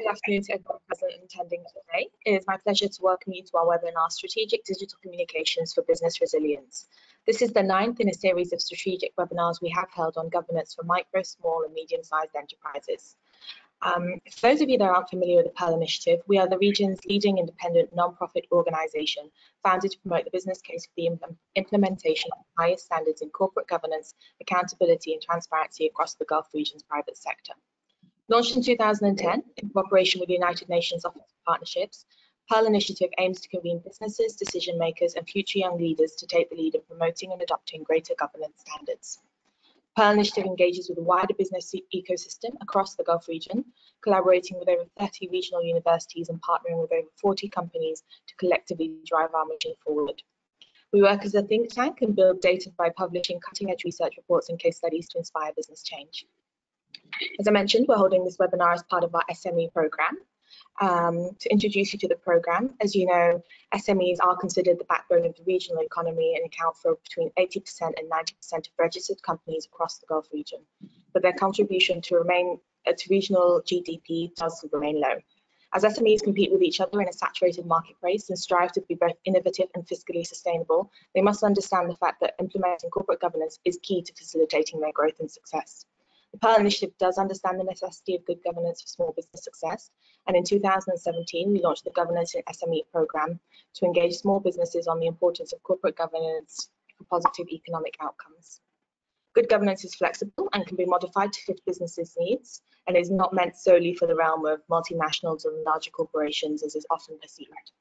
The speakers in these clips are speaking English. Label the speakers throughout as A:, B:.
A: Good afternoon to everyone present and attending today. It is my pleasure to welcome you to our webinar, Strategic Digital Communications for Business Resilience. This is the 9th in a series of strategic webinars we have held on governance for micro, small and medium-sized enterprises. For those of you that aren't familiar with the Pearl Initiative, we are the region's leading independent non-profit organisation founded to promote the business case for the implementation of the highest standards in corporate governance, accountability and transparency across the Gulf region's private sector. Launched in 2010 in cooperation with the United Nations Office of Partnerships, Pearl Initiative aims to convene businesses, decision makers and future young leaders to take the lead in promoting and adopting greater governance standards. Pearl Initiative engages with a wider business ecosystem across the Gulf region, collaborating with over 30 regional universities and partnering with over 40 companies to collectively drive our mission forward. We work as a think tank and build data by publishing cutting-edge research reports and case studies to inspire business change. As I mentioned, we're holding this webinar as part of our SME program. To introduce you to the program, as you know, SMEs are considered the backbone of the regional economy and account for between 80% and 90% of registered companies across the Gulf region, but their contribution to regional GDP does remain low. As SMEs compete with each other in a saturated marketplace and strive to be both innovative and fiscally sustainable, they must understand the fact that implementing corporate governance is key to facilitating their growth and success. The Pearl Initiative does understand the necessity of good governance for small business success, and in 2017 we launched the Governance in SME program to engage small businesses on the importance of corporate governance for positive economic outcomes. Good governance is flexible and can be modified to fit businesses' needs, and is not meant solely for the realm of multinationals and larger corporations as is often perceived.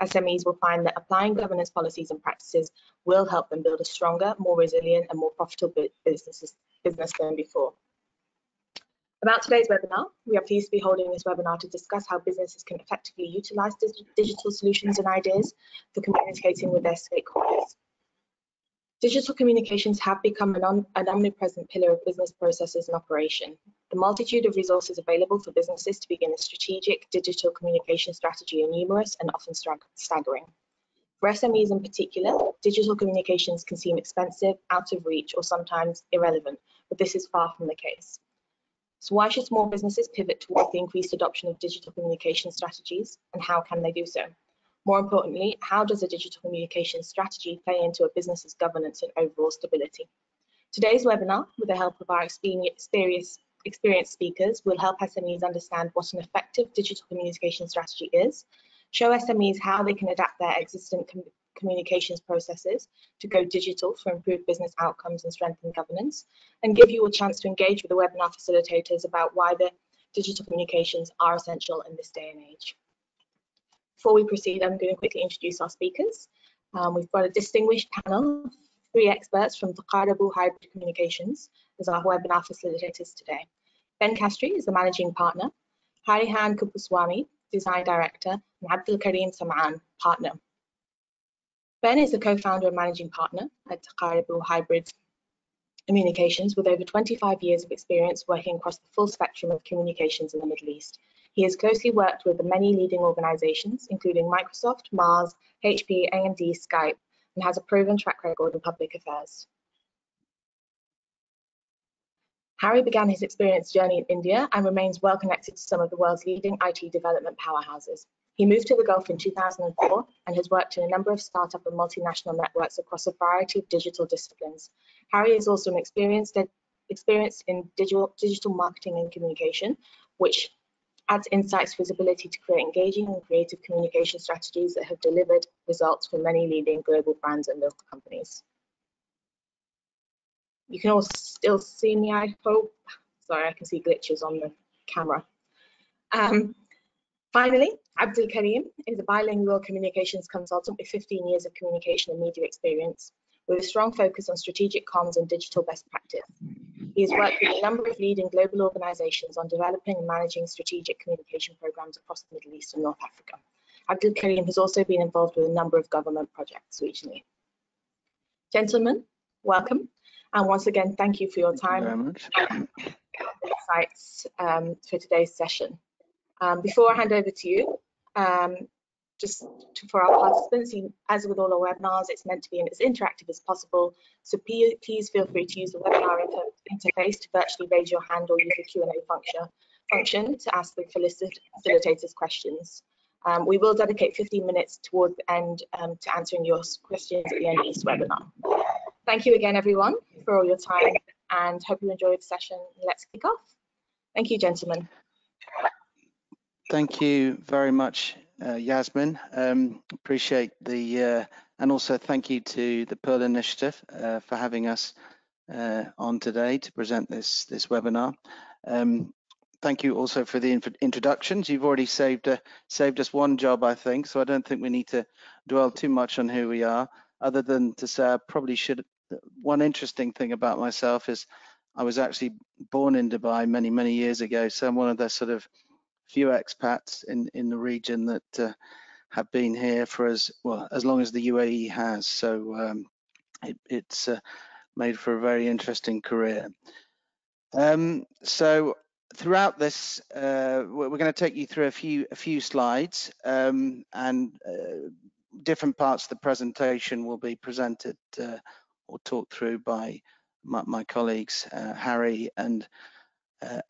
A: SMEs will find that applying governance policies and practices will help them build a stronger, more resilient and more profitable business than before. About today's webinar, we are pleased to be holding this webinar to discuss how businesses can effectively utilise digital solutions and ideas for communicating with their stakeholders. Digital communications have become an omnipresent pillar of business processes and operation. The multitude of resources available for businesses to begin a strategic digital communication strategy are numerous and often staggering. For SMEs in particular, digital communications can seem expensive, out of reach, or sometimes irrelevant, but this is far from the case. So why should small businesses pivot towards the increased adoption of digital communication strategies, and how can they do so? More importantly, how does a digital communication strategy play into a business's governance and overall stability? Today's webinar, with the help of our experienced speakers, will help SMEs understand what an effective digital communication strategy is, show SMEs how they can adapt their existing communications processes to go digital for improved business outcomes and strengthen governance, and give you a chance to engage with the webinar facilitators about why the digital communications are essential in this day and age. Before we proceed, I'm going to quickly introduce our speakers. We've got a distinguished panel of 3 experts from Taqarabu Hybrid Communications as our webinar facilitators today. Ben Castree is the managing partner, Hariharan Kuppuswamy, design director, and Abdulkarim Samaan, partner. Ben is the co-founder and managing partner at Taqarabu Hybrid Communications with over 25 years of experience working across the full spectrum of communications in the Middle East. He has closely worked with the many leading organizations, including Microsoft, Mars, HP, AMD, Skype, and has a proven track record in public affairs. Harry began his experience journey in India and remains well connected to some of the world's leading IT development powerhouses. He moved to the Gulf in 2004 and has worked in a number of startup and multinational networks across a variety of digital disciplines. Harry is also experienced in digital marketing and communication, which adds insights for his ability to create engaging and creative communication strategies that have delivered results for many leading global brands and local companies. You can all still see me, I hope. Sorry, I can see glitches on the camera. Finally, Abdulkarim is a bilingual communications consultant with 15 years of communication and media experience, with a strong focus on strategic comms and digital best practice. He has worked with a number of leading global organizations on developing and managing strategic communication programs across the Middle East and North Africa. Abdulkarim has also been involved with a number of government projects regionally. Gentlemen, welcome. And once again, thank you for your time and insights for today's session. Before I hand over to you, for our participants, as with all our webinars, it's meant to be as interactive as possible. So please feel free to use the webinar interface to virtually raise your hand or use the Q&A function to ask the facilitators questions. We will dedicate 15 minutes towards the end to answering your questions at the end of this webinar. Thank you again, everyone, for all your time, and hope you enjoyed the session. Let's kick off. Thank you, gentlemen.
B: Thank you very much, Yasmin. Appreciate the, and also thank you to the Pearl Initiative for having us on today to present this webinar. Thank you also for the introductions. You've already saved us one job, I think, so I don't think we need to dwell too much on who we are, other than to say I probably should. One interesting thing about myself is I was actually born in Dubai many years ago, so I'm one of the sort of few expats in the region that have been here for as long as the UAE has. So it's made for a very interesting career. So throughout this, we're going to take you through a few slides, and different parts of the presentation will be presented or talked through by my colleagues, Harry and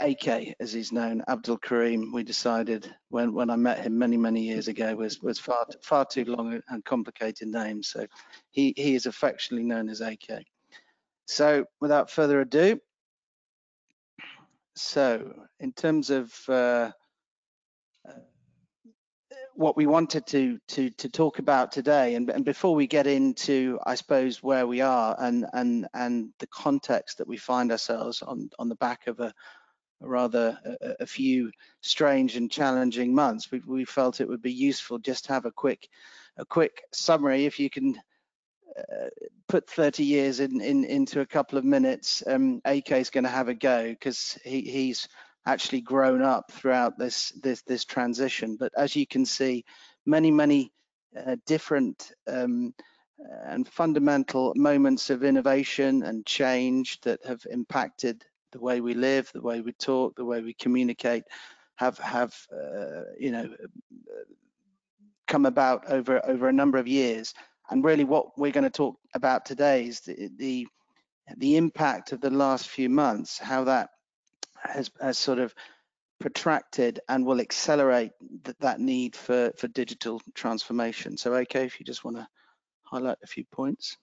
B: AK, as he's known. Abdulkarim, we decided when I met him many years ago, was far too long and complicated name, so he is affectionately known as AK. So without further ado, so in terms of what we wanted to talk about today, and before we get into, I suppose, where we are and the context that we find ourselves on the back of a few strange and challenging months, we felt it would be useful just to have a quick summary. If you can put 30 years into a couple of minutes, AK is going to have a go, because he's actually grown up throughout this transition. But as you can see, many different and fundamental moments of innovation and change that have impacted the way we live, the way we talk, the way we communicate, have come about over a number of years. And really what we're going to talk about today is the impact of the last few months, how that has sort of protracted and will accelerate that need for digital transformation. So AK, if you just want to highlight a few points.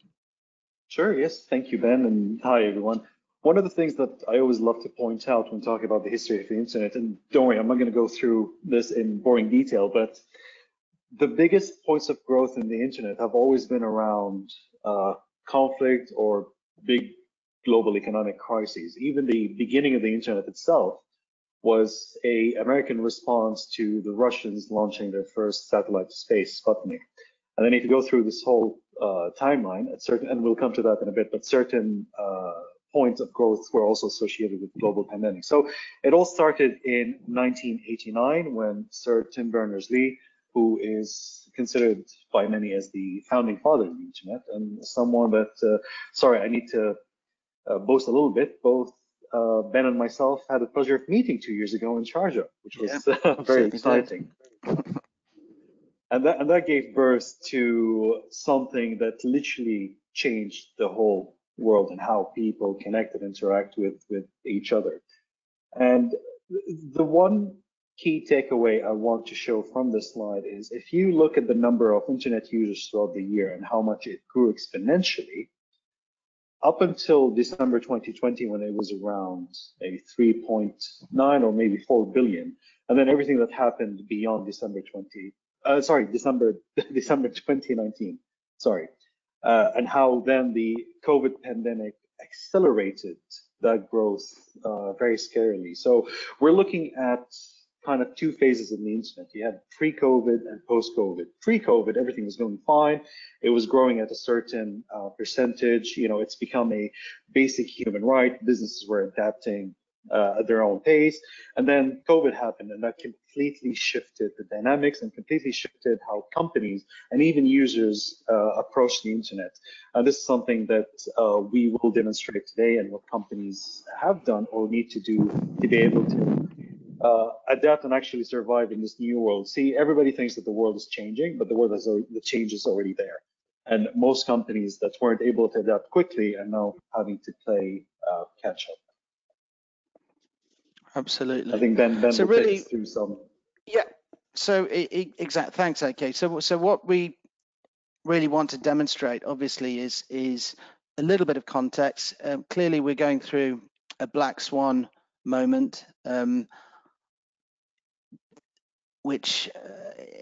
C: Sure, yes, thank you, Ben, and hi everyone. One of the things that I always love to point out when talking about the history of the internet, and don't worry, I'm not going to go through this in boring detail, but the biggest points of growth in the internet have always been around conflict or big global economic crises. Even the beginning of the internet itself was an American response to the Russians launching their first satellite to space, Sputnik. And then if you go through this whole timeline, and we'll come to that in a bit, but certain points of growth were also associated with global pandemic. So it all started in 1989 when Sir Tim Berners-Lee, who is considered by many as the founding father of the internet, and someone that, sorry, I need to boast a little bit. Both Ben and myself had the pleasure of meeting 2 years ago in Sharjah, which was very exciting. And that gave birth to something that literally changed the whole world and how people connect and interact with each other. And the one key takeaway I want to show from this slide is if you look at the number of internet users throughout the year and how much it grew exponentially, up until December 2020, when it was around maybe 3.9 or maybe 4 billion, and then everything that happened beyond December 2019, and how then the COVID pandemic accelerated that growth very scarily. So we're looking at kind of two phases in the internet. You had pre-COVID and post-COVID. Pre-COVID, everything was going fine. It was growing at a certain percentage. You know, it's become a basic human right. Businesses were adapting at their own pace. And then COVID happened, and that completely shifted the dynamics and completely shifted how companies and even users approach the internet. This is something that we will demonstrate today, and what companies have done or need to do to be able to adapt and actually survive in this new world. See, everybody thinks that the world is changing, but the change is already there. And most companies that weren't able to adapt quickly are now having to play catch up.
B: absolutely.
C: I think Ben
B: So
C: will
B: really,
C: take us through some.
B: yeah. So exact. Thanks. Okay. So what we really want to demonstrate, obviously, is a little bit of context. Clearly, we're going through a black swan moment, which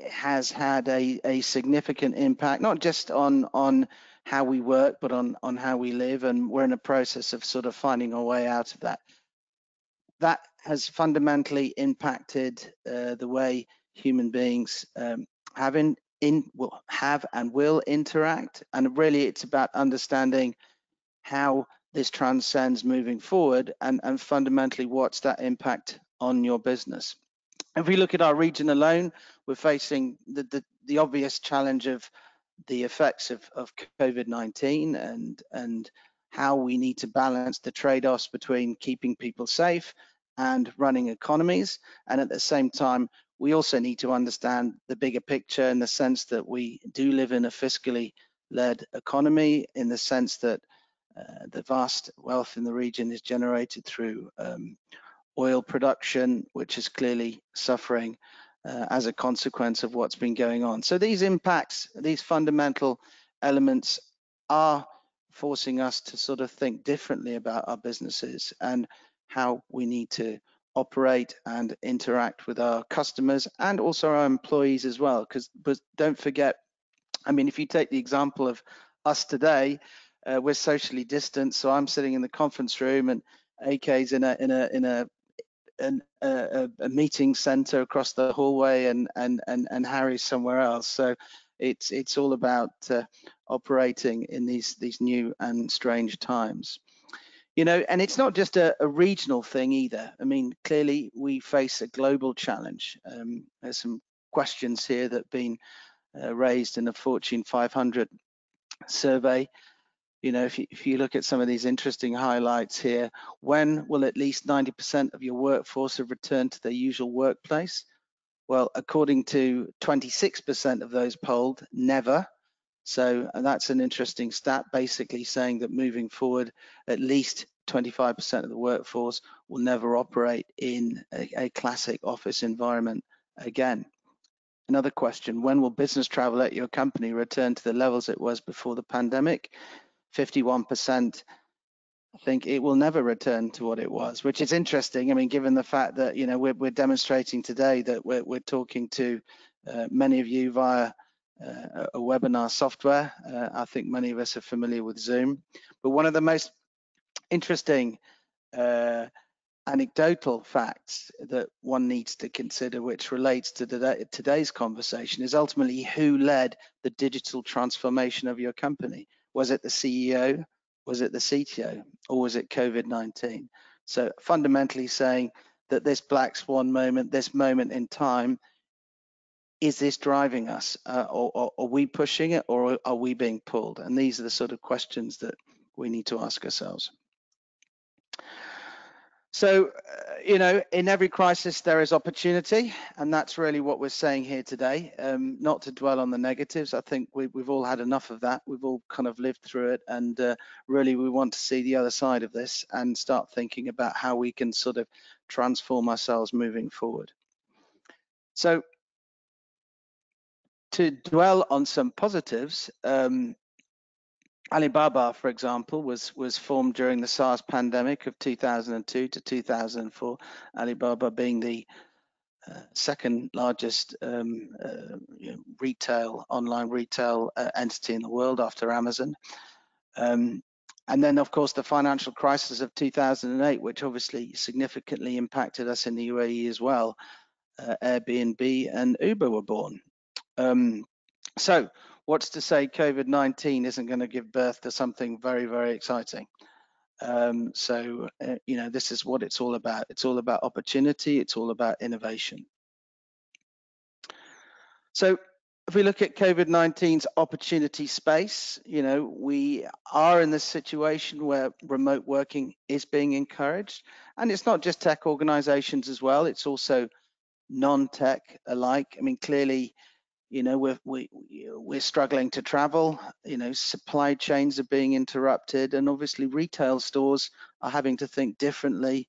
B: has had a significant impact, not just on how we work, but on how we live, and we're in a process of sort of finding our way out of that. That has fundamentally impacted the way human beings have and will interact, and really it's about understanding how this transcends moving forward, and fundamentally what's that impact on your business. If we look at our region alone, we're facing the obvious challenge of the effects of COVID-19 and how we need to balance the trade-offs between keeping people safe and running economies. And at the same time, we also need to understand the bigger picture, in the sense that we do live in a fiscally led economy, in the sense that the vast wealth in the region is generated through oil production, which is clearly suffering as a consequence of what's been going on. So these impacts, these fundamental elements, are forcing us to sort of think differently about our businesses and how we need to operate and interact with our customers and also our employees as well. But don't forget, I mean, if you take the example of us today, we're socially distanced. So I'm sitting in the conference room, and AK's in a meeting center across the hallway, and Harry's somewhere else. So it's all about operating in these new and strange times. And it's not just a regional thing either. I mean, clearly we face a global challenge. There's some questions here that have been raised in the Fortune 500 survey. If you look at some of these interesting highlights here, when will at least 90% of your workforce have returned to their usual workplace? Well, according to 26% of those polled, never. So that's an interesting stat, basically saying that moving forward, at least 25% of the workforce will never operate in a classic office environment again. Another question, when will business travel at your company return to the levels it was before the pandemic? 51% think it will never return to what it was, which is interesting. I mean, given the fact that we're demonstrating today that we're talking to many of you via a webinar software. I think many of us are familiar with Zoom, but one of the most interesting anecdotal facts that one needs to consider, which relates to today's conversation, is ultimately who led the digital transformation of your company. Was it the CEO? Was it the CTO? Or was it COVID-19? So fundamentally saying that this black swan moment, this moment in time, is this driving us? Or are we pushing it, or are we being pulled? And these are the sort of questions that we need to ask ourselves. So, in every crisis there is opportunity, and that's really what we're saying here today. Not to dwell on the negatives. I think we've all had enough of that. We've all kind of lived through it, and really we want to see the other side of this and start thinking about how we can sort of transform ourselves moving forward. So, to dwell on some positives, Alibaba, for example, was formed during the SARS pandemic of 2002 to 2004. Alibaba being the second largest online retail entity in the world after Amazon. And then, of course, the financial crisis of 2008, which obviously significantly impacted us in the UAE as well. Airbnb and Uber were born. So what's to say COVID-19 isn't going to give birth to something very, very exciting? This is what it's all about. It's all about opportunity. It's all about innovation. So if we look at COVID-19's opportunity space, we are in this situation where remote working is being encouraged. And it's not just tech organizations as well. It's also non-tech alike. I mean, clearly, we're struggling to travel, supply chains are being interrupted, and obviously retail stores are having to think differently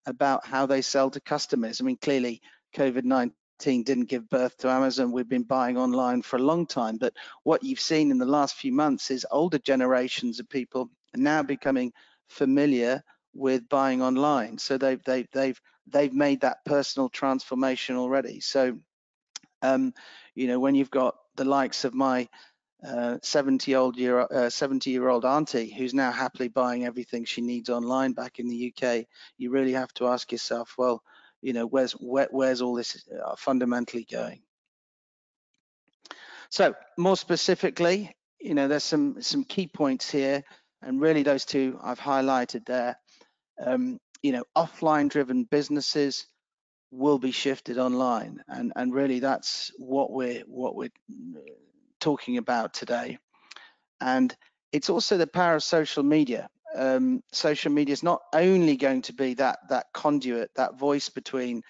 B: about how they sell to customers. I mean, clearly COVID-19 didn't give birth to Amazon. We've been buying online for a long time, but what you've seen in the last few months is older generations of people are now becoming familiar with buying online. So they've made that personal transformation already. So you know, when you've got the likes of my 70-year-old auntie who's now happily buying everything she needs online back in the UK, you really have to ask yourself, well, you know, where's all this fundamentally going? So more specifically, you know, there's some key points here, and really those two I've highlighted there. You know, offline driven businesses will be shifted online, and really that's what we're talking about today. And it's also the power of social media. Social media is not only going to be that conduit, that voice between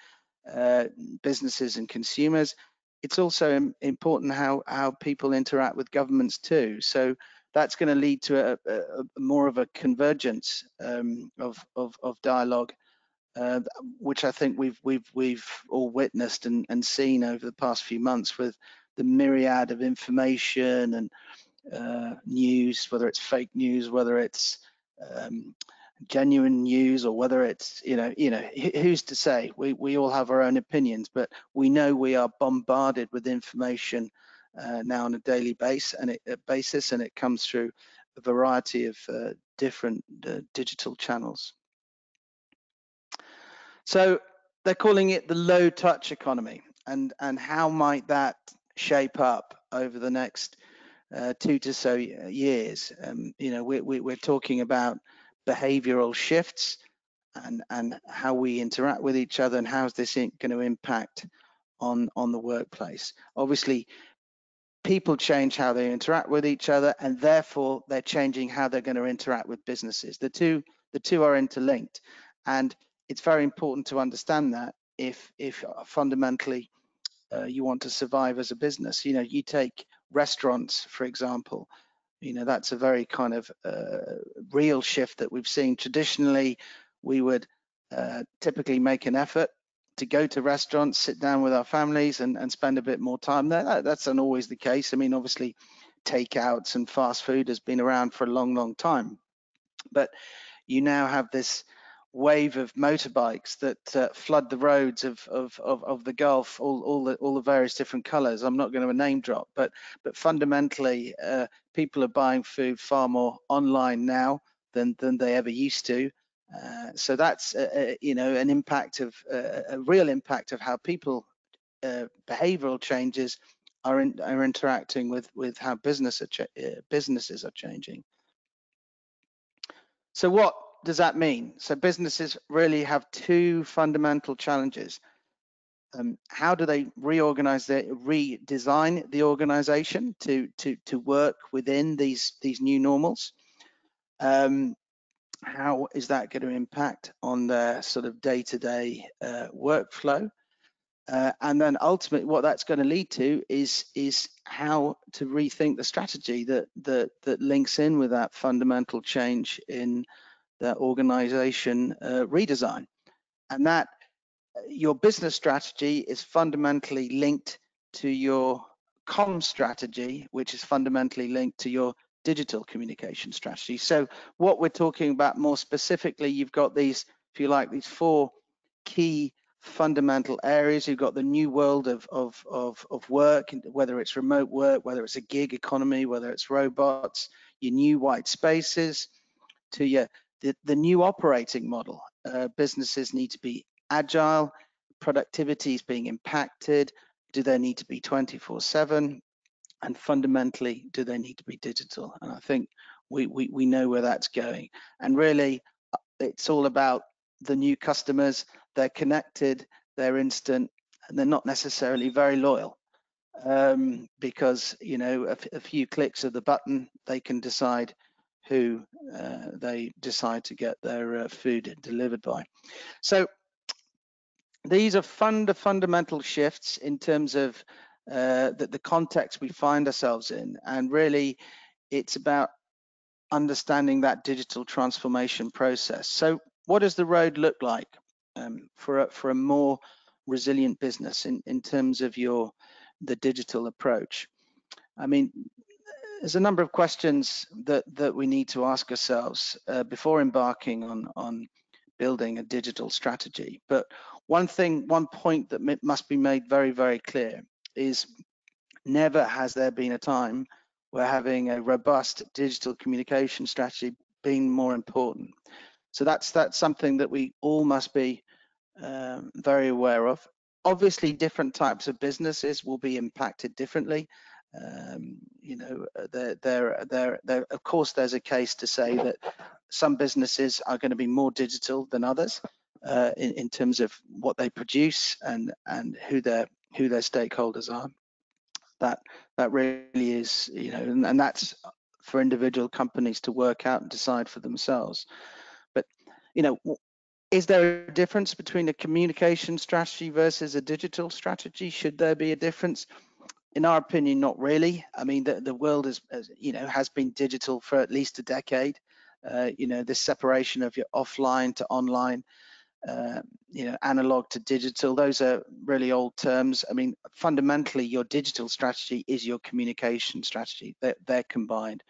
B: businesses and consumers. It's also important how people interact with governments too. So that's going to lead to a more of a convergence of dialogue, which I think we've all witnessed and seen over the past few months with the myriad of information and news, whether it's fake news, whether it's genuine news, or whether it's you know who's to say? We all have our own opinions, but we know we are bombarded with information now on a daily basis, and it comes through a variety of different digital channels. So they're calling it the low touch economy, and how might that shape up over the next 2 to so years? You know, we're talking about behavioral shifts and how we interact with each other, and how is this going to impact on the workplace. Obviously, people change how they interact with each other, and therefore they're changing how they're going to interact with businesses. The two are interlinked, and it's very important to understand that if fundamentally you want to survive as a business. You know, you take restaurants, for example. You know, that's a very kind of real shift that we've seen. Traditionally, we would typically make an effort to go to restaurants, sit down with our families and spend a bit more time there. That's not always the case. I mean, obviously, takeouts and fast food has been around for a long, long time. But you now have this wave of motorbikes that flood the roads of the Gulf, all the various different colors. I'm not going to name drop, but fundamentally, people are buying food far more online now than they ever used to. So that's you know, an impact of a real impact of how people behavioral changes are interacting with how businesses are changing. So what does that mean? So businesses really have two fundamental challenges. How do they redesign the organization to work within these new normals? How is that going to impact on their sort of day-to-day workflow? And then ultimately, what that's going to lead to is how to rethink the strategy that links in with that fundamental change in the organization redesign. And that your business strategy is fundamentally linked to your comm strategy, which is fundamentally linked to your digital communication strategy. So what we're talking about more specifically, you've got these, if you like, these four key fundamental areas. You've got the new world of work, whether it's remote work, whether it's a gig economy, whether it's robots, your new white spaces, to the new operating model. Businesses need to be agile, productivity is being impacted. Do they need to be 24/7? And fundamentally, do they need to be digital? And I think we know where that's going. And really, it's all about the new customers. They're connected, they're instant, and they're not necessarily very loyal. Because, you know, a few clicks of the button, they can decide who they decide to get their food delivered by. So these are fundamental shifts in terms of the context we find ourselves in, and really it's about understanding that digital transformation process. So what does the road look like? for a more resilient business in terms of the digital approach? I mean, there's a number of questions that we need to ask ourselves before embarking on building a digital strategy. But one point that must be made very, very clear is never has there been a time where having a robust digital communication strategy been more important. So that's something that we all must be very aware of. Obviously, different types of businesses will be impacted differently. You know, of course, there's a case to say that some businesses are going to be more digital than others in terms of what they produce and who their stakeholders are. That really is, you know, and that's for individual companies to work out and decide for themselves. But, you know, is there a difference between a communication strategy versus a digital strategy? Should there be a difference? In our opinion, not really. I mean, the world has been digital for at least a decade. You know, this separation of your offline to online, you know, analog to digital, those are really old terms. I mean, fundamentally, your digital strategy is your communication strategy. They're combined.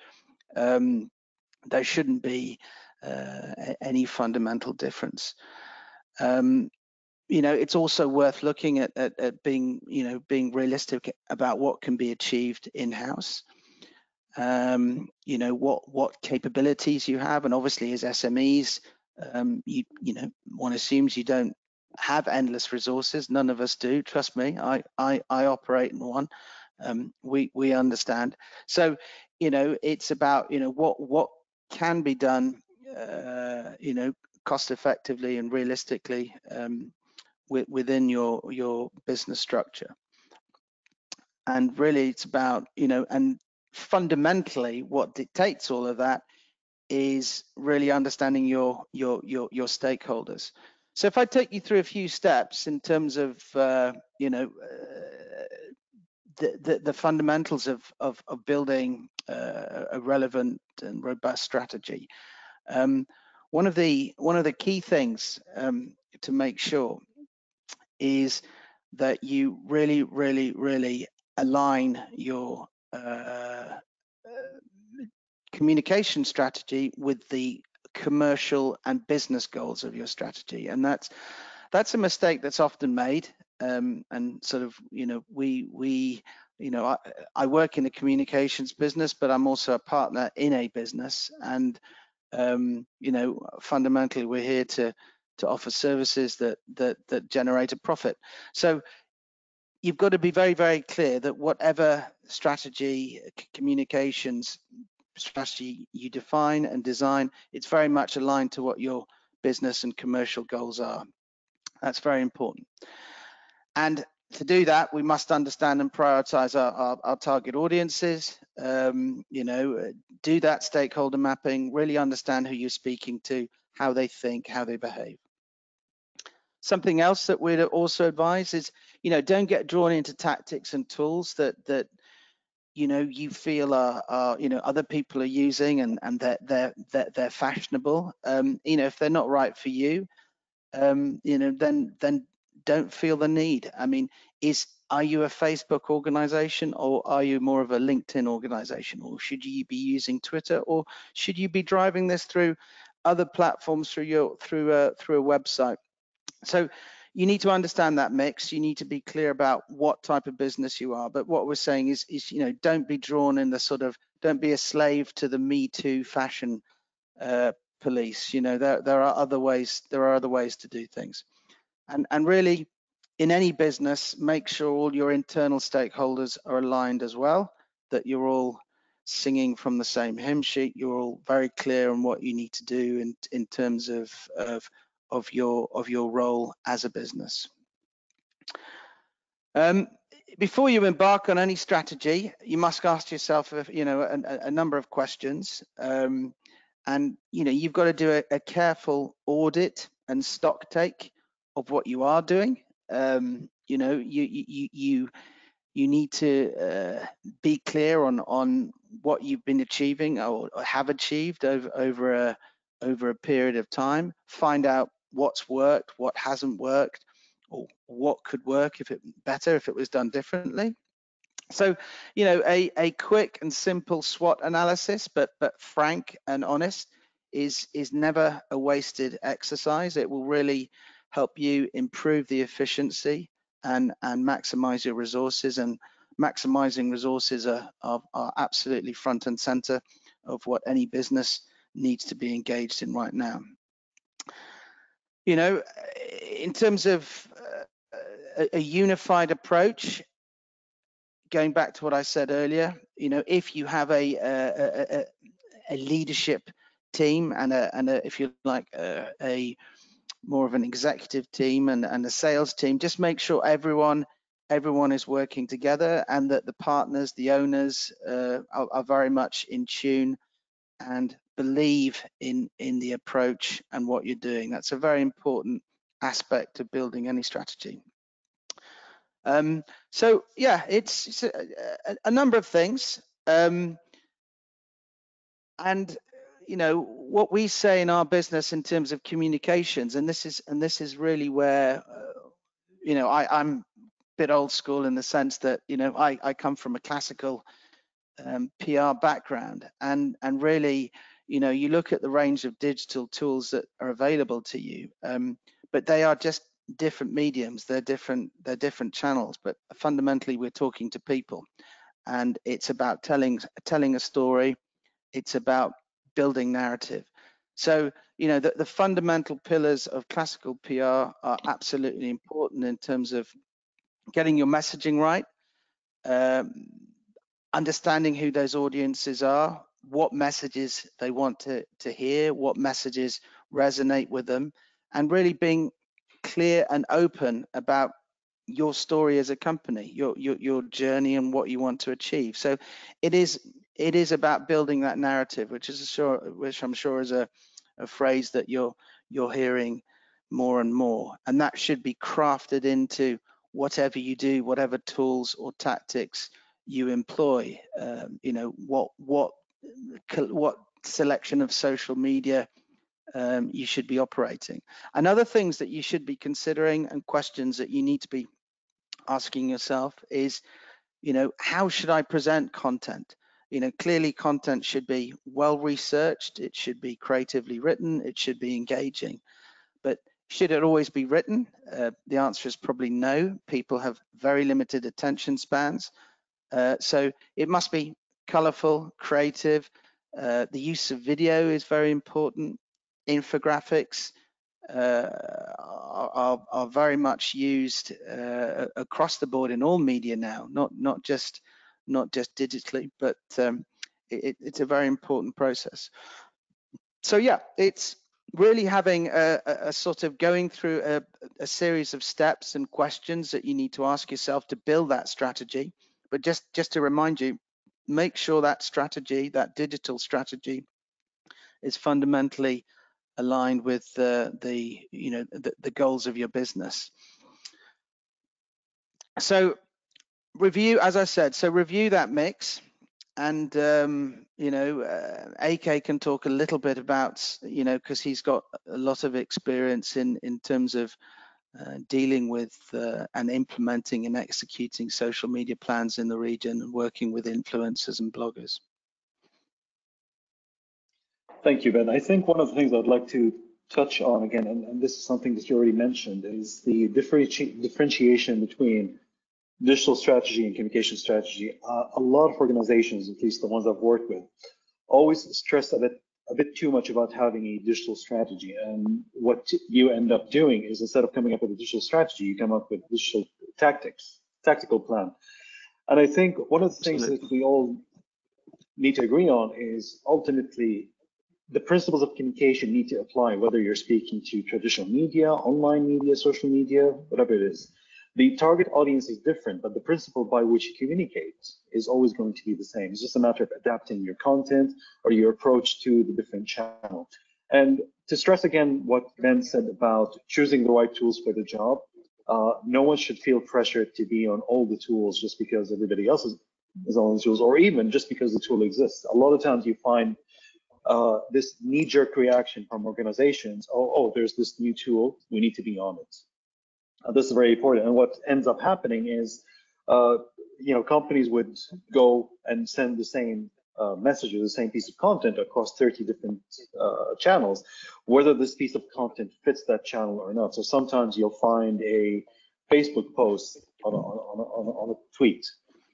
B: There shouldn't be any fundamental difference. You know, it's also worth looking at being realistic about what can be achieved in-house. You know, what capabilities you have, and obviously as SMEs, you know, one assumes you don't have endless resources. None of us do. Trust me, I operate in one. We understand. So, you know, it's about, you know, what can be done, you know, cost effectively and realistically within your business structure. And really, it's about, you know, and fundamentally, what dictates all of that is really understanding your stakeholders. So if I take you through a few steps in terms of you know, the fundamentals of building a relevant and robust strategy, one of the key things to make sure is that you really align your communication strategy with the commercial and business goals of your strategy. And that's a mistake that's often made. And sort of, you know, you know, I work in the communications business, but I'm also a partner in a business. And, you know, fundamentally, we're here to offer services that generate a profit. So you've got to be very clear that whatever strategy, communications strategy you define and design, it's very much aligned to what your business and commercial goals are. That's very important. And to do that, we must understand and prioritize our target audiences, you know, do that stakeholder mapping, really understand who you're speaking to, how they think, how they behave. Something else that we'd also advise is, you know, don't get drawn into tactics and tools that you know you feel are you know other people are using and they're fashionable. You know, if they're not right for you, you know, then don't feel the need. I mean, are you a Facebook organization, or are you more of a LinkedIn organization, or should you be using Twitter, or should you be driving this through other platforms through a website? So you need to understand that mix. You need to be clear about what type of business you are. But what we're saying is you know, don't be drawn in the sort of, don't be a slave to the Me Too fashion police. You know, there are other ways to do things. And really, in any business, make sure all your internal stakeholders are aligned as well, that you're all singing from the same hymn sheet. You're all very clear on what you need to do in terms of your role as a business. Before you embark on any strategy, you must ask yourself, you know, a number of questions, and you know, you've got to do a careful audit and stock take of what you are doing. You know, you need to be clear on what you've been achieving or have achieved over a period of time. Find out what's worked, what hasn't worked, or what could work better if it was done differently. So, you know, a quick and simple SWOT analysis, but frank and honest, is never a wasted exercise. It will really help you improve the efficiency and maximize your resources. And maximizing resources are absolutely front and center of what any business needs to be engaged in right now. You know, in terms of a unified approach, going back to what I said earlier, you know, if you have a leadership team and if you like a more of an executive team and a sales team, just make sure everyone is working together, and that the partners, the owners, are very much in tune and believe in the approach and what you're doing. That's a very important aspect of building any strategy. So yeah, it's a number of things, and you know what we say in our business in terms of communications, and this is really where you know I'm a bit old school in the sense that, you know, I come from a classical PR background, and really, you know, you look at the range of digital tools that are available to you, but they are just different mediums, they're different channels, but fundamentally we're talking to people, and it's about telling a story, it's about building narrative. So, you know, the fundamental pillars of classical PR are absolutely important in terms of getting your messaging right, understanding who those audiences are, what messages they want to hear, what messages resonate with them, and really being clear and open about your story as a company, your journey and what you want to achieve. So it is about building that narrative, which I'm sure is a phrase that you're hearing more and more, and that should be crafted into whatever you do, whatever tools or tactics you employ. You know, what selection of social media you should be operating, and other things that you should be considering, and questions that you need to be asking yourself is, you know, how should I present content? You know, clearly content should be well researched, it should be creatively written, it should be engaging. But should it always be written? The answer is probably no. People have very limited attention spans. So it must be colorful, creative. The use of video is very important. Infographics are very much used across the board in all media now, not just digitally, but it's a very important process. So yeah, it's really having a sort of going through a series of steps and questions that you need to ask yourself to build that strategy. But just to remind you, make sure that strategy, that digital strategy, is fundamentally aligned with the goals of your business. So review, as I said, so review that mix, and you know, AK can talk a little bit about, you know, because he's got a lot of experience in terms of dealing with and implementing and executing social media plans in the region and working with influencers and bloggers.
C: Thank you, Ben. I think one of the things I'd like to touch on again, and this is something that you already mentioned, is the differentiation between digital strategy and communication strategy. A lot of organizations, at least the ones I've worked with, always stress a bit too much about having a digital strategy. And what you end up doing is, instead of coming up with a digital strategy, you come up with digital tactical plan. And I think one of the things that we all need to agree on is ultimately the principles of communication need to apply, whether you're speaking to traditional media, online media, social media, whatever it is. The target audience is different, but the principle by which you communicate is always going to be the same. It's just a matter of adapting your content or your approach to the different channel. And to stress again what Ben said about choosing the right tools for the job, no one should feel pressured to be on all the tools just because everybody else is on the tools, or even just because the tool exists. A lot of times you find this knee-jerk reaction from organizations. Oh, there's this new tool, we need to be on it. This is very important. And what ends up happening is, companies would go and send the same message or the same piece of content across 30 different channels, whether this piece of content fits that channel or not. So sometimes you'll find a Facebook post on a tweet.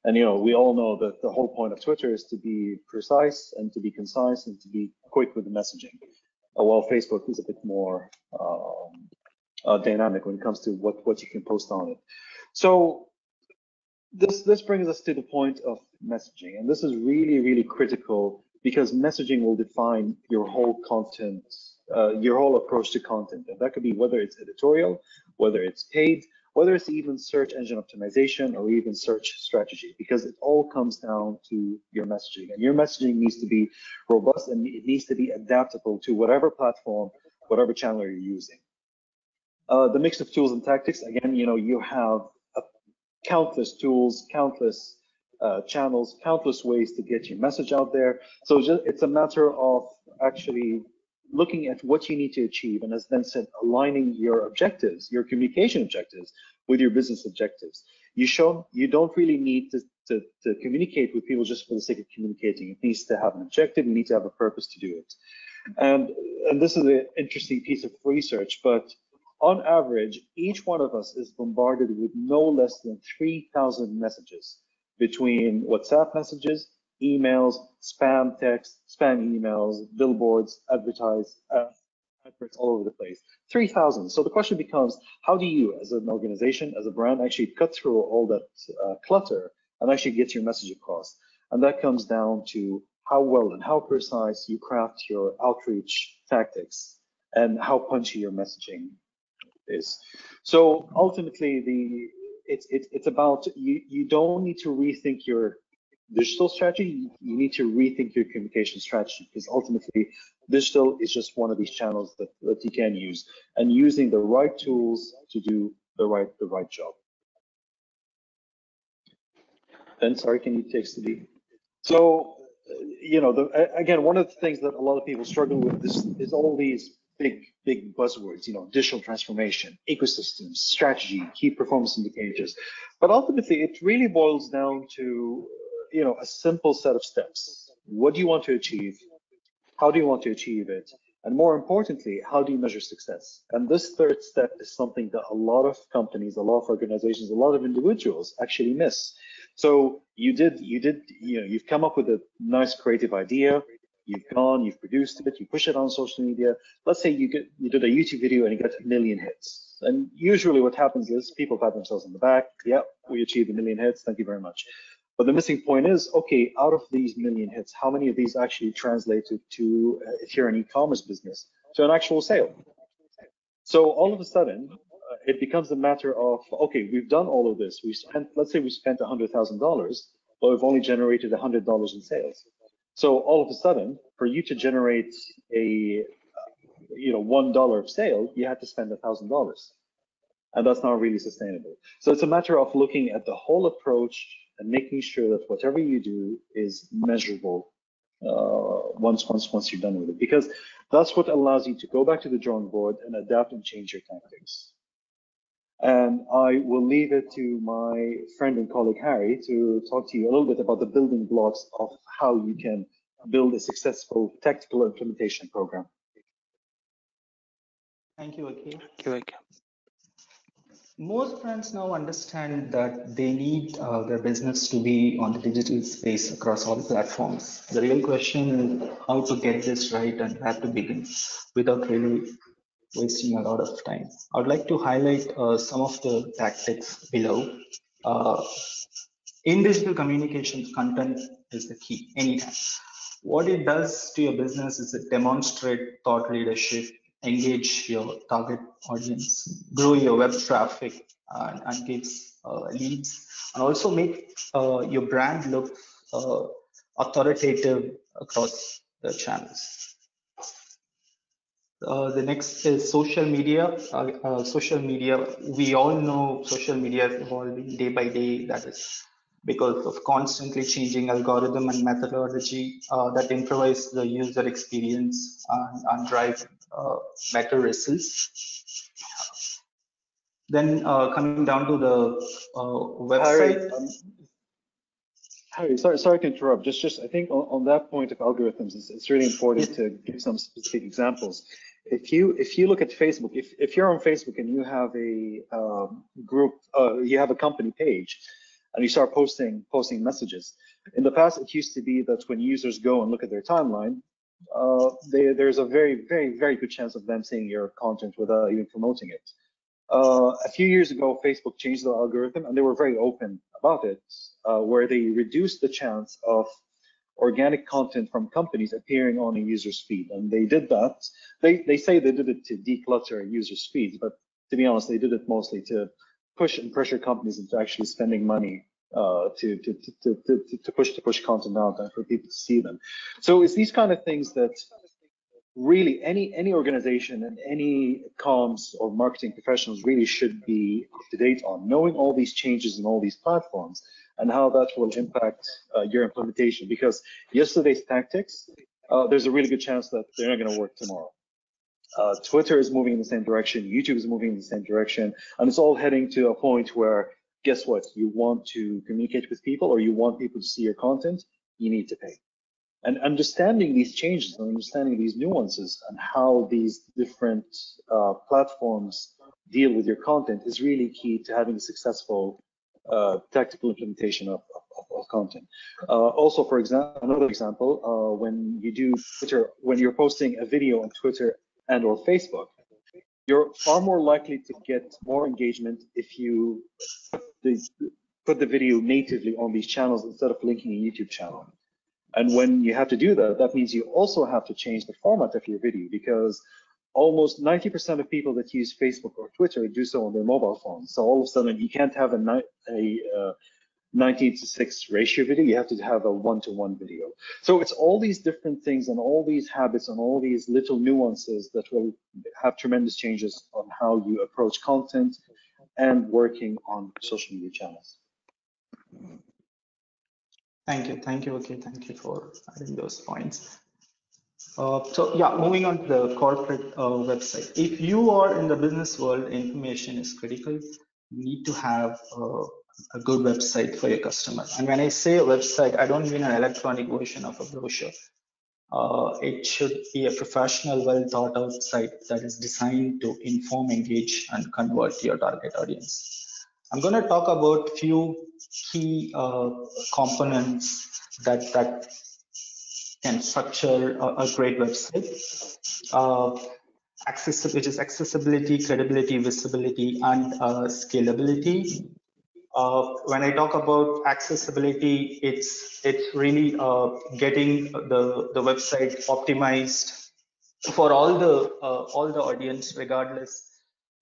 C: And, we all know that the whole point of Twitter is to be precise and to be concise and to be quick with the messaging. While Facebook is a bit more dynamic when it comes to what you can post on it. So this brings us to the point of messaging, and this is really, really critical because messaging will define your whole content, your whole approach to content. And that could be whether it's editorial, whether it's paid, whether it's even search engine optimization or even search strategy, because it all comes down to your messaging. And your messaging needs to be robust and it needs to be adaptable to whatever platform, whatever channel you're using. The mix of tools and tactics, again, you have countless tools, countless channels, countless ways to get your message out there. So it's a matter of actually looking at what you need to achieve, and as Ben said, aligning your objectives, your communication objectives, with your business objectives. You don't really need to communicate with people just for the sake of communicating. It needs to have an objective. You need to have a purpose to do it. And this is an interesting piece of research, but on average, each one of us is bombarded with no less than 3,000 messages between WhatsApp messages, emails, spam text, spam emails, billboards, adverts all over the place. 3,000. So the question becomes, how do you, as an organization, as a brand, actually cut through all that clutter and actually get your message across? And that comes down to how well and how precise you craft your outreach tactics and how punchy your messaging is. So ultimately, it's about you don't need to rethink your digital strategy. You need to rethink your communication strategy, because ultimately digital is just one of these channels that you can use, and using the right tools to do the right job. Ben, sorry, can you take the lead? So, again, one of the things that a lot of people struggle with is all these big buzzwords, digital transformation, ecosystems, strategy, key performance indicators. But ultimately, it really boils down to, a simple set of steps. What do you want to achieve? How do you want to achieve it? And more importantly, how do you measure success? And this third step is something that a lot of companies, a lot of organizations, a lot of individuals actually miss. So you've come up with a nice creative idea. You've produced it, you push it on social media. Let's say you did a YouTube video and you got 1 million hits. And usually what happens is people pat themselves on the back. Yeah, we achieved 1 million hits. Thank you very much. But the missing point is, okay, out of these 1 million hits, how many of these actually translated to, if you're an e-commerce business, to an actual sale? So all of a sudden, it becomes a matter of, okay, we've done all of this. Let's say we spent $100,000, but we've only generated $100 in sales. So all of a sudden, for you to generate a $1 of sale, you had to spend $1,000, and that's not really sustainable. So it's a matter of looking at the whole approach and making sure that whatever you do is measurable once you're done with it, because that's what allows you to go back to the drawing board and adapt and change your tactics. And I will leave it to my friend and colleague Harry to talk to you a little bit about the building blocks of how you can build a successful tactical implementation program.
D: Thank you, Akil. Most brands now understand that they need their business to be on the digital space across all platforms. The real question is how to get this right and where to begin without really wasting a lot of time. I would like to highlight some of the tactics below. In digital communications, content is the key anytime. What it does to your business is it demonstrates thought leadership, engage your target audience, grow your web traffic, and gives leads, and also make your brand look authoritative across the channels. The next is social media. Social media, we all know social media is evolving day by day. That is because of constantly changing algorithm and methodology that improvise the user experience and drive better results. Then coming down to the website.
C: Harry, sorry to interrupt. Just I think on that point of algorithms, it's really important to give some specific examples. If you look at Facebook, if you're on Facebook and you have a group, you have a company page, and you start posting messages. In the past, it used to be that when users go and look at their timeline, there's a very good chance of them seeing your content without even promoting it. A few years ago, Facebook changed the algorithm, and they were very open about it, where they reduced the chance of organic content from companies appearing on a user's feed. And they did that. They say they did it to declutter users' feeds, but to be honest, they did it mostly to push and pressure companies into actually spending money to push content out and for people to see them. So it's these kind of things that really any organization and any comms or marketing professionals really should be up to date on, knowing all these changes in all these platforms and how that will impact your implementation. Because yesterday's tactics, there's a really good chance that they're not going to work tomorrow. Twitter is moving in the same direction, YouTube is moving in the same direction, and it's all heading to a point where, guess what, you want to communicate with people or you want people to see your content, you need to pay. And understanding these changes and understanding these nuances and how these different platforms deal with your content is really key to having a successful tactical implementation of content. Also, for example, another example, when you do Twitter, when you're posting a video on Twitter and or Facebook, you're far more likely to get more engagement if you put the video natively on these channels instead of linking a YouTube channel. And when you have to do that, that means you also have to change the format of your video, because almost 90% of people that use Facebook or Twitter do so on their mobile phones. So all of a sudden, you can't have a 19:6 ratio video. You have to have a 1:1 video. So it's all these different things and all these habits and all these little nuances that will have tremendous changes on how you approach content and working on social media channels.
D: Thank you. Okay, thank you for adding those points. So yeah, moving on to the corporate website. If you are in the business world, information is critical. You need to have a good website for your customer. And when I say a website, I don't mean an electronic version of a brochure. It should be a professional, well thought out site that is designed to inform, engage, and convert your target audience. I'm going to talk about few key components that can structure a great website. Which is accessibility, credibility, visibility, and scalability. When I talk about accessibility, it's really getting the website optimized for all the audience, regardless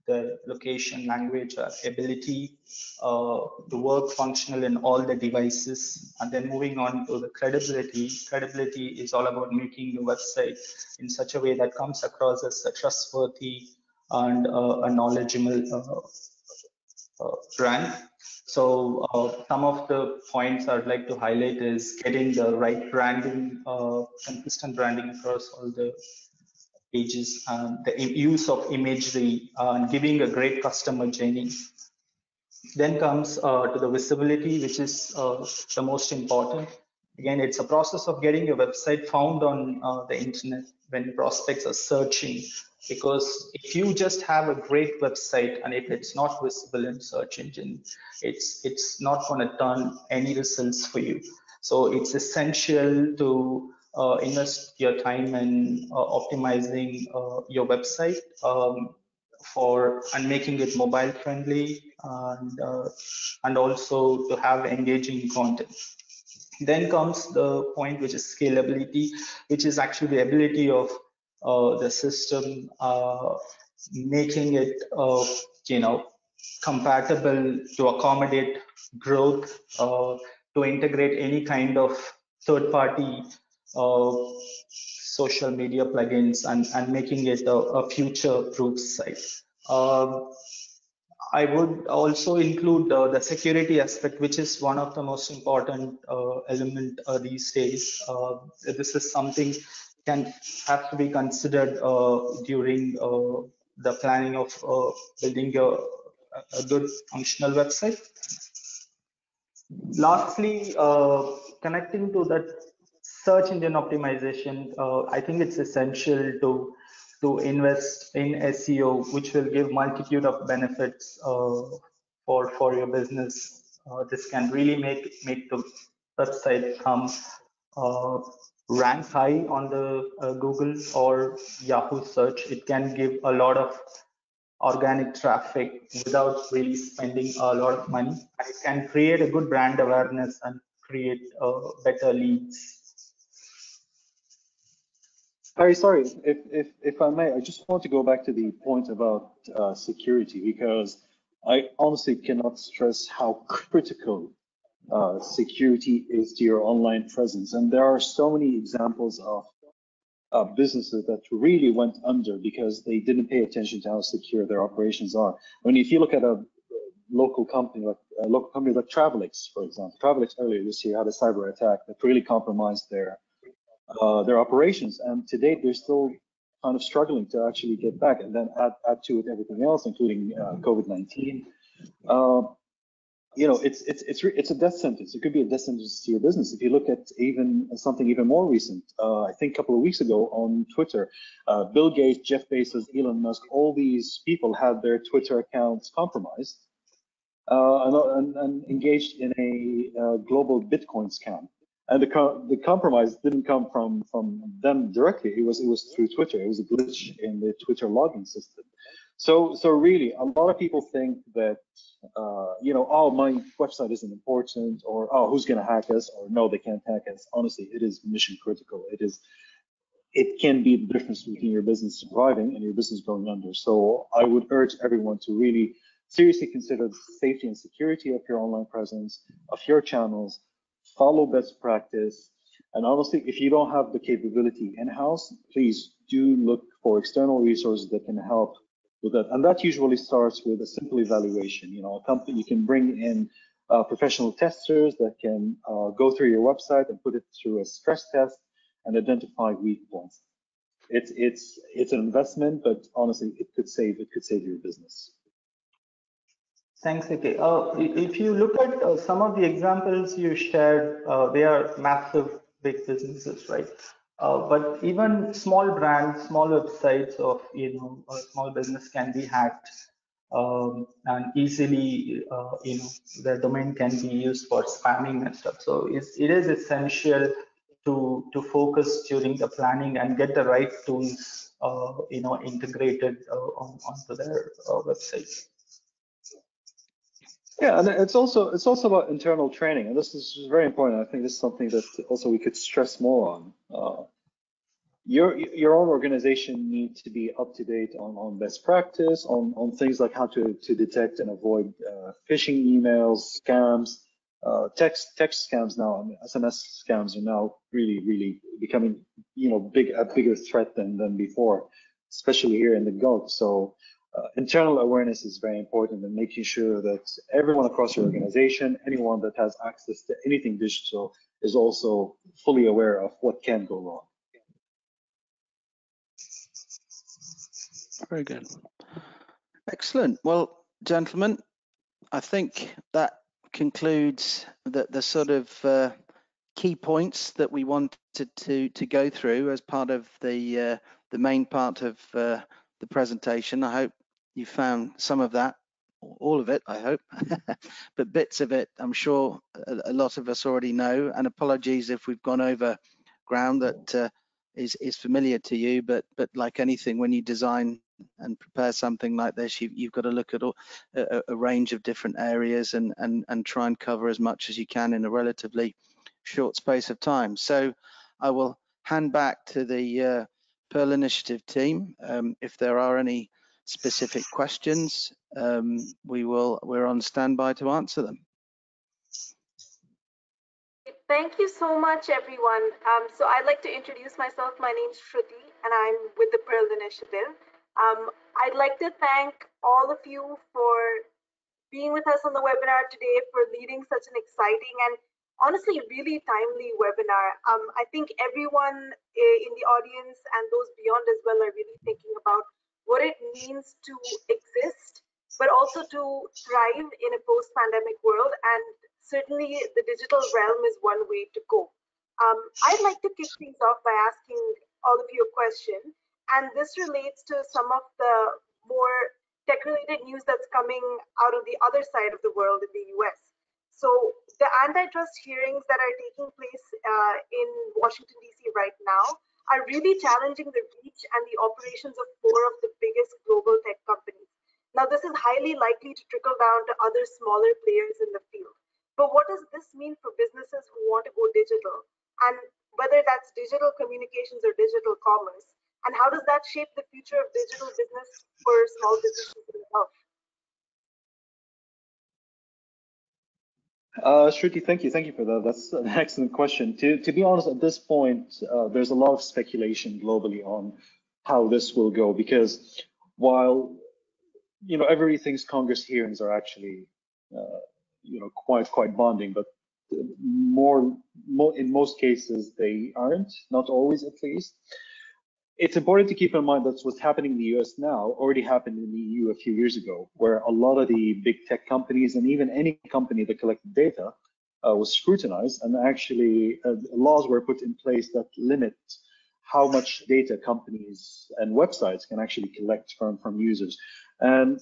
D: the location, language, or ability to work functional in all the devices. And then moving on to the credibility. Credibility is all about making the website in such a way that comes across as a trustworthy and a knowledgeable brand. So some of the points I'd like to highlight is getting the right branding, consistent branding across all the pages, and the use of imagery, and giving a great customer journey. Then comes to the visibility, which is the most important. Again, it's a process of getting your website found on the internet when prospects are searching. Because if you just have a great website and if it's not visible in search engine, it's not going to turn any results for you. So it's essential to invest your time in optimizing your website and making it mobile friendly, and also to have engaging content. Then comes the point, which is scalability, which is actually the ability of the system making it compatible to accommodate growth, to integrate any kind of third-party social media plugins, and making it a future-proof site. I would also include the security aspect, which is one of the most important element these days. This is something can have to be considered during the planning of building a good functional website. Lastly, connecting to that search engine optimization, I think it's essential to invest in SEO, which will give multitude of benefits for your business. This can really make the website come rank high on the Google or Yahoo search. It can give a lot of organic traffic without really spending a lot of money. And it can create a good brand awareness and create better leads.
C: Harry, sorry, if I may, I just want to go back to the point about security, because I honestly cannot stress how critical security is to your online presence. And there are so many examples of businesses that really went under because they didn't pay attention to how secure their operations are. I mean, if you look at a local company like Travelex, for example, Travelex earlier this year had a cyber attack that really compromised their operations, and to date they're still kind of struggling to actually get back. And then add to it everything else, including COVID-19. You know, it's a death sentence. It could be a death sentence to your business. If you look at even something even more recent, I think a couple of weeks ago on Twitter, Bill Gates, Jeff Bezos, Elon Musk, all these people had their Twitter accounts compromised and engaged in a global Bitcoin scam. And the compromise didn't come from them directly. It was through Twitter. It was a glitch in the Twitter login system. So really, a lot of people think that you know, oh, my website isn't important, or oh, who's going to hack us, or no, they can't hack us. Honestly, it is mission critical. It can be the difference between your business surviving and your business going under. So I would urge everyone to really seriously consider the safety and security of your online presence, of your channels. Follow best practice. And honestly, if you don't have the capability in-house, please do look for external resources that can help with that. And that usually starts with a simple evaluation. You know, a company, you can bring in professional testers that can go through your website and put it through a stress test and identify weak points. It's an investment, but honestly, it could save your business.
D: Thanks, AK. If you look at some of the examples you shared, they are massive, big businesses, right? But even small brands, small websites of a small business can be hacked, and easily their domain can be used for spamming and stuff. So it is essential to focus during the planning and get the right tools integrated onto their website.
C: Yeah, and it's also about internal training, and this is very important. I think this is something that also we could stress more on. Your own organization needs to be up to date on best practice, on things like how to detect and avoid phishing emails, scams, text scams now. I mean, SMS scams are now really becoming a bigger threat than before, especially here in the Gulf. So internal awareness is very important, and making sure that everyone across your organization, anyone that has access to anything digital, is also fully aware of what can go wrong.
B: Very good. Excellent. Well, gentlemen, I think that concludes the sort of key points that we wanted to go through as part of the main part of the presentation. I hope you found some of that, all of it, I hope, but bits of it, I'm sure a lot of us already know, and apologies if we've gone over ground that is familiar to you, but like anything, when you design and prepare something like this, you've got to look at a range of different areas and try and cover as much as you can in a relatively short space of time. So I will hand back to the Pearl Initiative team. If there are any specific questions, we're on standby to answer them.
E: Thank you so much, everyone. So I'd like to introduce myself. My name's Shruti, and I'm with the Pearl Initiative. I'd like to thank all of you for being with us on the webinar today, for leading such an exciting and honestly really timely webinar. I think everyone in the audience and those beyond as well are really thinking about what it means to exist, but also to thrive in a post-pandemic world. And certainly the digital realm is one way to go. I'd like to kick things off by asking all of you a question. And this relates to some of the more tech-related news that's coming out of the other side of the world in the US. So the antitrust hearings that are taking place in Washington, D.C. right now are really challenging the reach and the operations of 4 of the biggest global tech companies. Now, this is highly likely to trickle down to other smaller players in the field. But what does this mean for businesses who want to go digital? And whether that's digital communications or digital commerce? And how does that shape the future of digital business for small businesses themselves?
C: Shruti, thank you for that. That's an excellent question. To be honest, at this point, there's a lot of speculation globally on how this will go, because while everything's Congress hearings are actually quite bonding, but more in most cases they aren't, not always at least. It's important to keep in mind that what's happening in the US now already happened in the EU a few years ago, where a lot of the big tech companies and even any company that collected data was scrutinized, and actually laws were put in place that limit how much data companies and websites can actually collect from users. And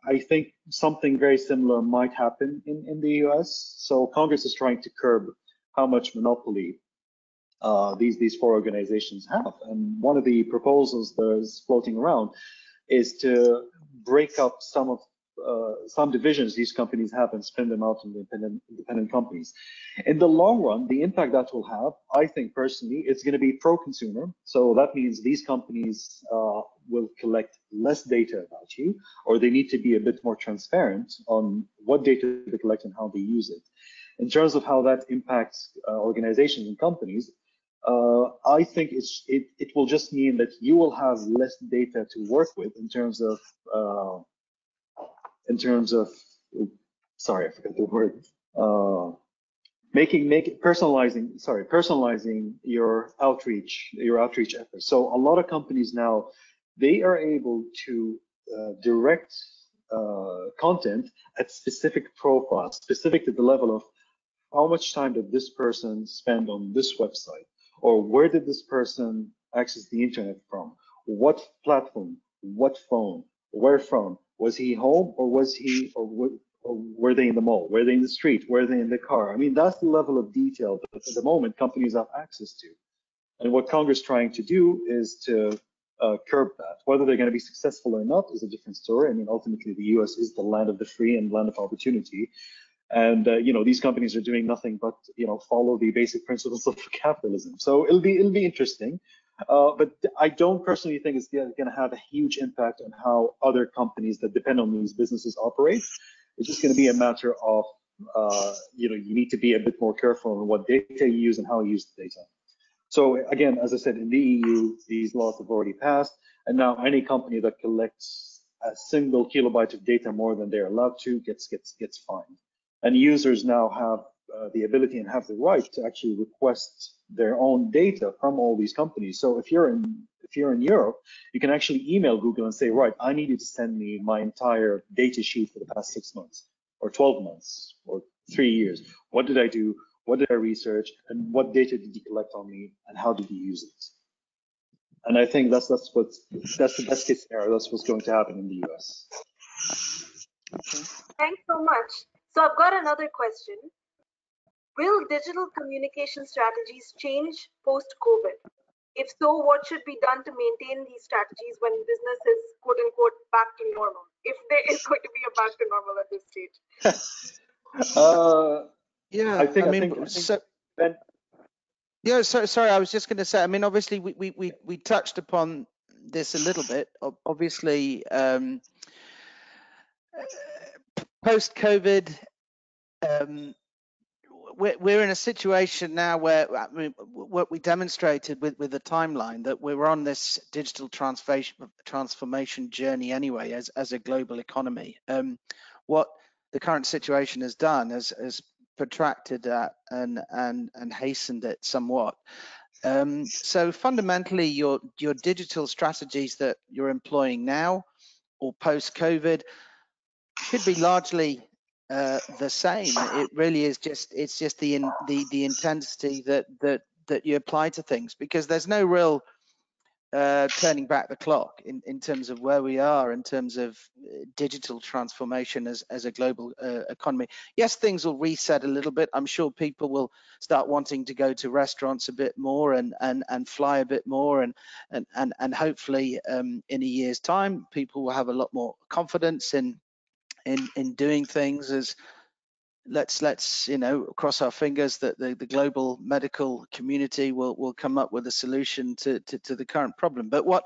C: I think something very similar might happen in the US. So Congress is trying to curb how much monopoly these 4 organizations have. And one of the proposals that is floating around is to break up some divisions these companies have and spin them out into independent companies. In the long run, the impact that will have, I think personally, it's going to be pro-consumer. So that means these companies will collect less data about you, or they need to be a bit more transparent on what data they collect and how they use it. In terms of how that impacts organizations and companies, I think it will just mean that you will have less data to work with in terms of sorry, I forgot the word. Personalizing your outreach efforts. So a lot of companies now, they are able to direct content at specific profiles, specific to the level of how much time did this person spend on this website, or where did this person access the internet from, what platform, what phone, where from, was he home, or was he, or were they in the mall, were they in the street, were they in the car? I mean, that's the level of detail that at the moment companies have access to. And what Congress is trying to do is to curb that. Whether they're going to be successful or not is a different story. I mean, ultimately, the US is the land of the free and land of opportunity. And these companies are doing nothing but follow the basic principles of capitalism. So it'll be interesting, but I don't personally think it's going to have a huge impact on how other companies that depend on these businesses operate. It's just going to be a matter of you need to be a bit more careful on what data you use and how you use the data. So again, as I said, in the EU, these laws have already passed, and now any company that collects a single kilobyte of data more than they're allowed to gets fined. And users now have the ability and have the right to actually request their own data from all these companies. So if you're in Europe, you can actually email Google and say, right, I need you to send me my entire data sheet for the past 6 months, or 12 months, or 3 years. What did I do? What did I research? And what data did you collect on me? And how did you use it? And I think that's the best case scenario. That's what's going to happen in the US.
B: Okay.
E: Thanks so much. So I've got another question. Will digital communication strategies change post-COVID? If so, what should be done to maintain these strategies when business is quote unquote back to normal? If there is going to be a back to normal at this stage.
B: Yeah,
C: I think Ben.
B: Yeah, sorry, I was just going to say, I mean, obviously we touched upon this a little bit. Obviously, post-COVID, we're in a situation now where, I mean, what we demonstrated with the timeline, that we're on this digital transformation journey anyway as a global economy. What the current situation has done has protracted that and hastened it somewhat. So fundamentally, your digital strategies that you're employing now or post-COVID should be largely the same. It really is just the intensity that you apply to things, because there's no real turning back the clock in terms of where we are in terms of digital transformation as a global economy. Yes, things will reset a little bit. I'm sure people will start wanting to go to restaurants a bit more and fly a bit more, and hopefully in a year's time people will have a lot more confidence in doing things. As let's cross our fingers that the global medical community will come up with a solution to the current problem. But what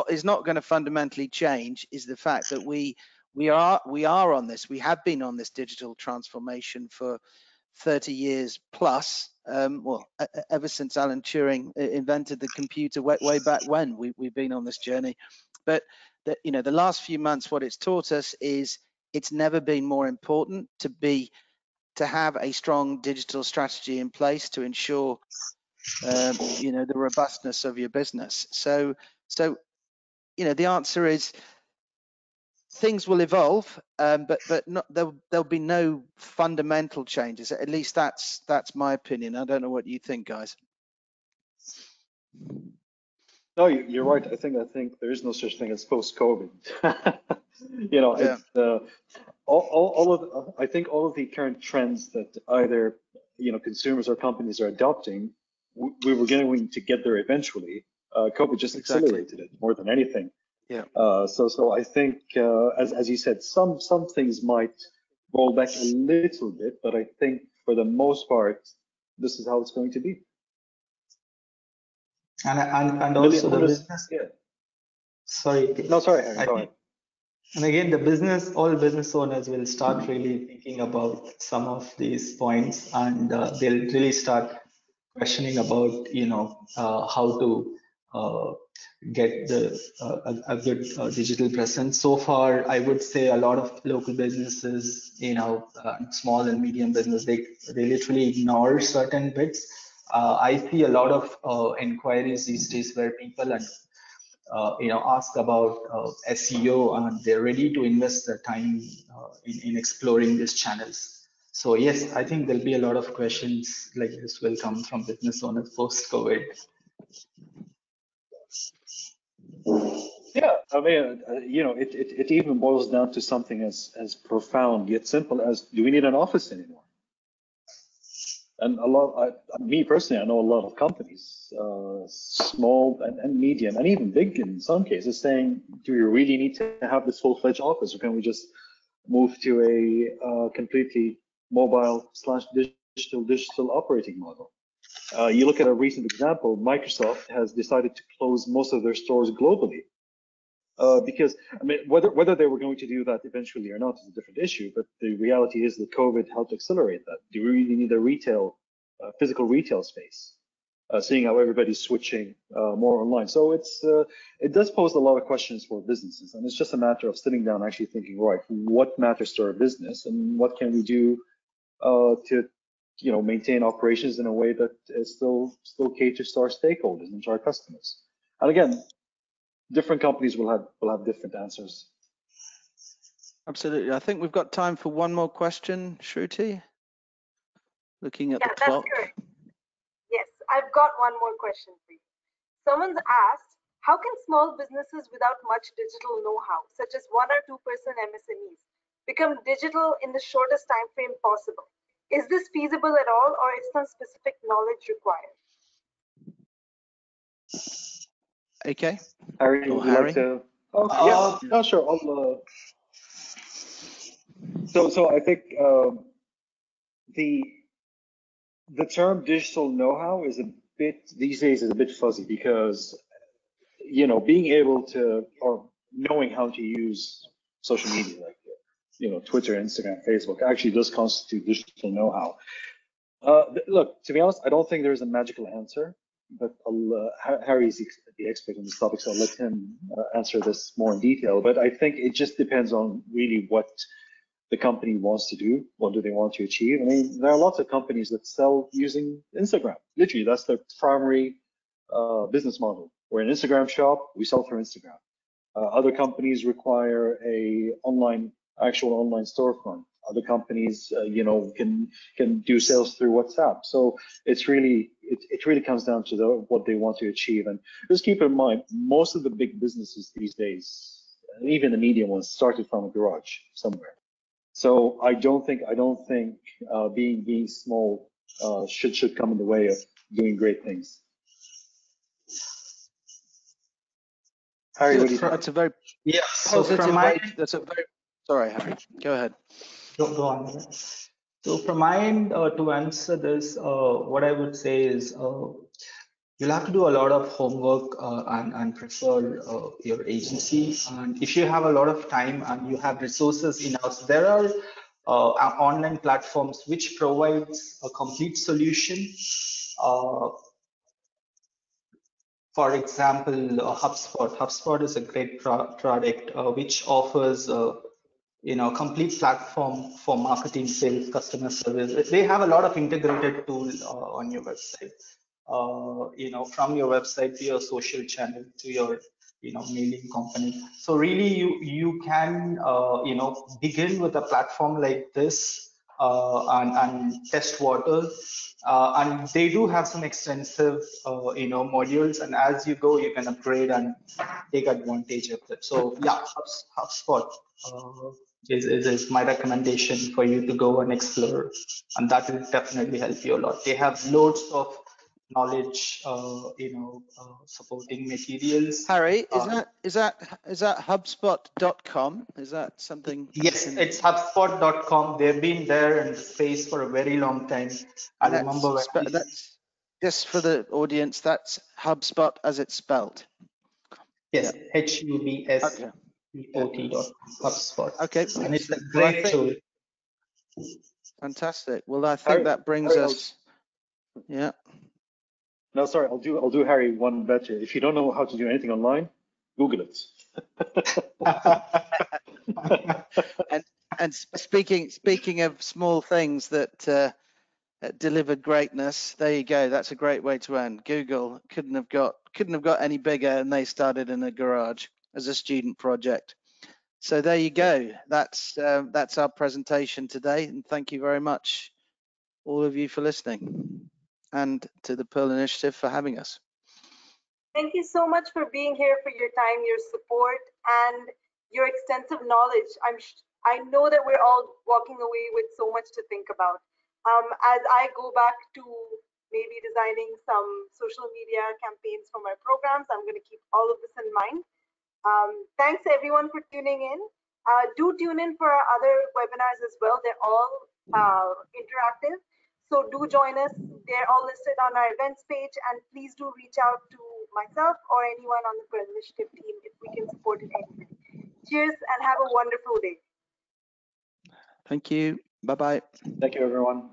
B: is not going to fundamentally change is the fact that we are on this. We have been on this digital transformation for 30 years plus. Ever since Alan Turing invented the computer way back when, we've been on this journey. But the last few months, what it's taught us is it's never been more important to have a strong digital strategy in place to ensure the robustness of your business. So the answer is things will evolve, but there'll be no fundamental changes. At least that's my opinion. I don't know what you think, guys.
C: No, you're right. I think there is no such thing as post-COVID. Yeah. I think all of the current trends that either consumers or companies are adopting, we were going to get there eventually. COVID just accelerated it more than anything.
B: Yeah.
C: So I think, as you said, some things might roll back a little bit, but I think for the most part, this is how it's going to be.
D: And also the business.
C: Yeah.
D: Sorry.
C: No, sorry, Harry, go ahead.
D: And again, all business owners will start really thinking about some of these points, and they'll really start questioning about, how to get a good digital presence. So far, I would say a lot of local businesses, small and medium business, they literally ignore certain bits. I see a lot of inquiries these days where people ask about SEO, and they're ready to invest their time in exploring these channels. So yes, I think there'll be a lot of questions like this will come from business owners post-COVID.
C: Yeah, I mean, it even boils down to something as profound yet simple as, do we need an office anymore? And me personally, I know a lot of companies, small and medium, and even big in some cases, saying, do we really need to have this full-fledged office, or can we just move to a completely mobile/digital operating model? You look at a recent example, Microsoft has decided to close most of their stores globally. Because, I mean, whether they were going to do that eventually or not is a different issue, but the reality is that COVID helped accelerate that. Do we really need a physical retail space, seeing how everybody's switching more online? So it does pose a lot of questions for businesses, and it's just a matter of sitting down, actually thinking, right, what matters to our business, and what can we do to maintain operations in a way that still caters to our stakeholders and to our customers. And again, different companies will have different answers.
B: Absolutely. I think we've got time for one more question, Shruti. Looking at the clock.
E: That's correct. Yes, I've got one more question for you. Someone's asked, how can small businesses without much digital know-how, such as 1 or 2-person MSMEs, become digital in the shortest time frame possible? Is this feasible at all, or is some specific knowledge required?
B: Okay.
C: Harry, would you like to? Okay, yeah, no, sure. So I think the term digital know-how is these days is a bit fuzzy, because being able to, or knowing how to use social media like Twitter, Instagram, Facebook actually does constitute digital know-how. Look, to be honest, I don't think there's a magical answer, but Harry's the expert on this topic, so I'll let him answer this more in detail. But I think it just depends on really what the company wants to do. What do they want to achieve? I mean, there are lots of companies that sell using Instagram. Literally, that's their primary business model. We're an Instagram shop. We sell through Instagram. Other companies require a actual online storefront. Other companies, can do sales through WhatsApp. So it's really, it really comes down to what they want to achieve. And just keep in mind, most of the big businesses these days, even the medium ones, started from a garage somewhere. So I don't think being small should come in the way of doing great things. Harry, what do you think?
B: That's a very positive way. That's a very, sorry, Harry, go ahead.
D: Go on. So from my end, to answer this, what I would say is you'll have to do a lot of homework and prefer your agency. And if you have a lot of time and you have resources in-house, there are online platforms which provides a complete solution. For example, HubSpot. HubSpot is a great product which offers complete platform for marketing, sales, customer service. They have a lot of integrated tools on your website. From your website to your social channel to your mailing company. So really you can begin with a platform like this and test waters. And they do have some extensive modules, and as you go you can upgrade and take advantage of it. So yeah, HubSpot is my recommendation for you to go and explore, and that will definitely help you a lot. They have loads of knowledge, supporting materials.
B: Harry, is that HubSpot.com? Is that something?
D: Yes, it's HubSpot.com. They've been there in the space for a very long time. I remember when
B: that's just for the audience. That's HubSpot as it's spelled.
D: Yes, yeah. HUBSPOT.com. HubSpot.
B: Okay,
D: and it's a great tool.
B: Fantastic. Well, I think that brings us. Yeah.
C: No, sorry, I'll do Harry one better. If you don't know how to do anything online, Google it.
B: and speaking of small things that delivered greatness, there you go. That's a great way to end. Google couldn't have got any bigger, and they started in a garage as a student project. So there you go. That's our presentation today, and thank you very much, all of you, for listening, and to the Pearl Initiative for having us.
E: Thank you so much for being here, for your time, your support, and your extensive knowledge. I know that we're all walking away with so much to think about. As I go back to maybe designing some social media campaigns for my programs, I'm going to keep all of this in mind. Thanks everyone for tuning in. Do tune in for our other webinars as well. They're all interactive. So do join us. They're all listed on our events page, and please do reach out to myself or anyone on the Pearl Initiative team if we can support in any way. Cheers and have a wonderful day.
B: Thank you. Bye-bye.
C: Thank you, everyone.